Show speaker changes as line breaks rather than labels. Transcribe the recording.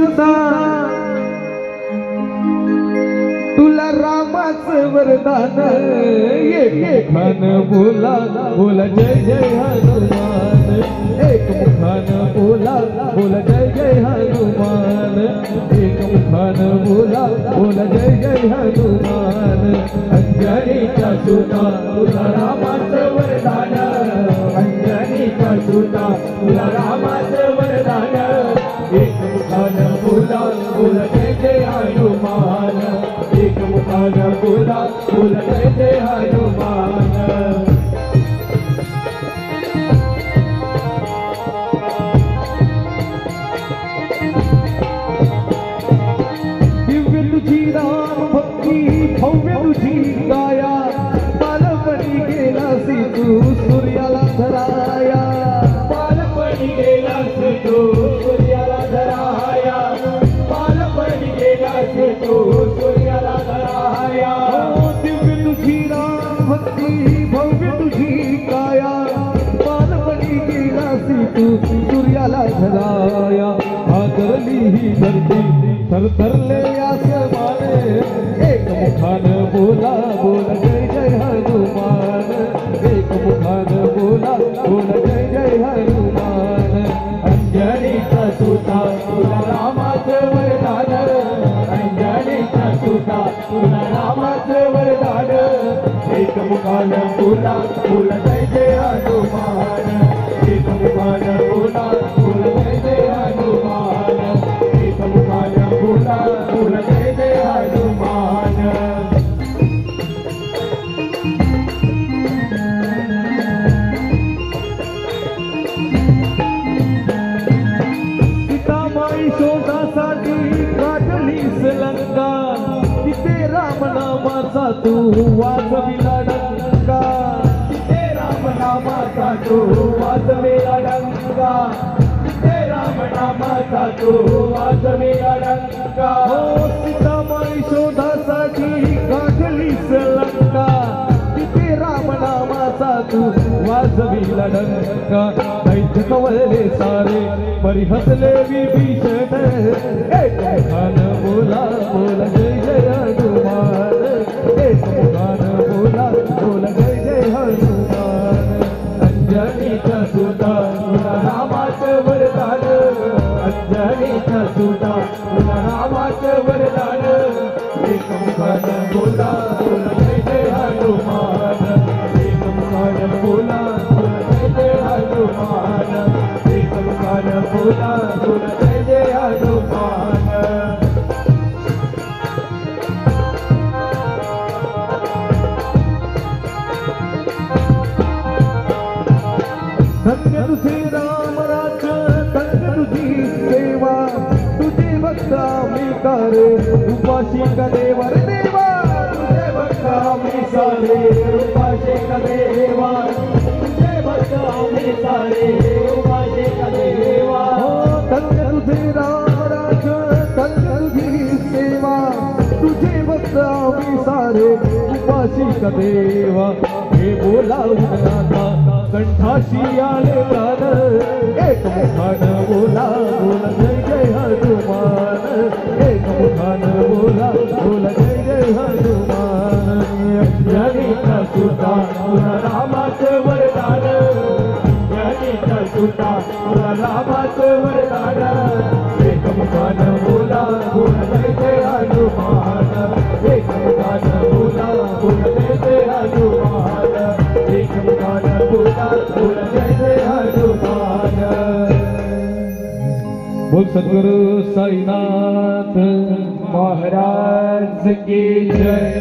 सुद्धा तुला रामाचं वरदान एक मुखानं बोला बोला जय जय हनुमान एक मुखानं बोला बोला जय जय हनुमान एक मुखानं बोला बोला जय जय हनुमान अंजनीचा सुता तुला रामाचं वरदान अंजनीचा सुता तुला रामाचं वरदान एक मुखानं बोला बोला जय जय हनुमान एक मुखानं बोला बोला जय जय हनुमान दिव्य तुझी राम भक्ती भव्य तुझी गाया बालपणी गेलासी तू सूर्याला धराया बालपणी गेलासी तू सूर्याला धराया बालपणी गेलासी तू सूर्याला धराया दिव्य तुझी राम भक्ती भव्य तुझी गाया बालपणी गेलासी तू सूर्याला धराया आदरली ही धरती थरथरले आसमाने एक मुखानं बोला बोला जय जय हनुमान एक मुखानं बोला बोला जय जय हनुमान अंजनीचा सुता तुला रामाचं वरदान अंजनीचा सुता तुला रामाचं वरदान एक मुखानं बोला बोला जय जय हनुमान एक मुखानं बोला बोला जय जय हनुमान एक मुखानं बोला बोला जय जय हनुमान सीतामाई शोधासाठी काढलीस लंका तिथे रामनामाचा तू वाजविला डंका तिथे रामनामाचा तू वाजविला डंका तिथे रामनामाचा तू वाजविला डंका हो सीतामाई शोधासाठी काढलीस लंका तिथे रामनामाचा तू वाजविला डंका दैत्य कवळले सारे परी हसले विभीषण एक मुखानं बोला बोला जय जय हनुमान एक मुखानं बोला बोला जय जय हनुमान अंजनीचा सुता तुला रामाचं वरदान अंजनीचा सुता तुला रामाचं वरदान एक मुखानं बोला बोला जय जय हनुमान एक मुखानं बोला बोला जय जय हनुमान एक मुखानं बोला बोला जय जय हनुमान धन्य तुझे राम राज्य धन्य तुझी सेवा तुझे भक्त आम्ही सारे उपाशी कदेवर देवा तुझे भक्त आम्ही सारे उपाशी कदेवा तुझे भक्त आम्ही सारे उपाशी कदेवा धन्य तुझे राम राज्य धन्य तुझी सेवा तुझे भक्त आम्ही सारे उपाशी कदेवा हे बोलावून आता कंठाशी आले प्राण एक मुखानं बोला बोला जय जय हनुमान एक मुखानं बोला बोला जय जय हनुमान अंजनीचा सुता तुला रामाचं वरदान अंजनीचा सुता तुला रामाचं वरदान एक मुखानं बोला बोला जय जय हनुमान एक मुखानं बोला बोला जय जय हनुमान एक मुखानं बोला बोला जय जय हनुमान बोल सद्गुरु साईनाथ महाराज की जय।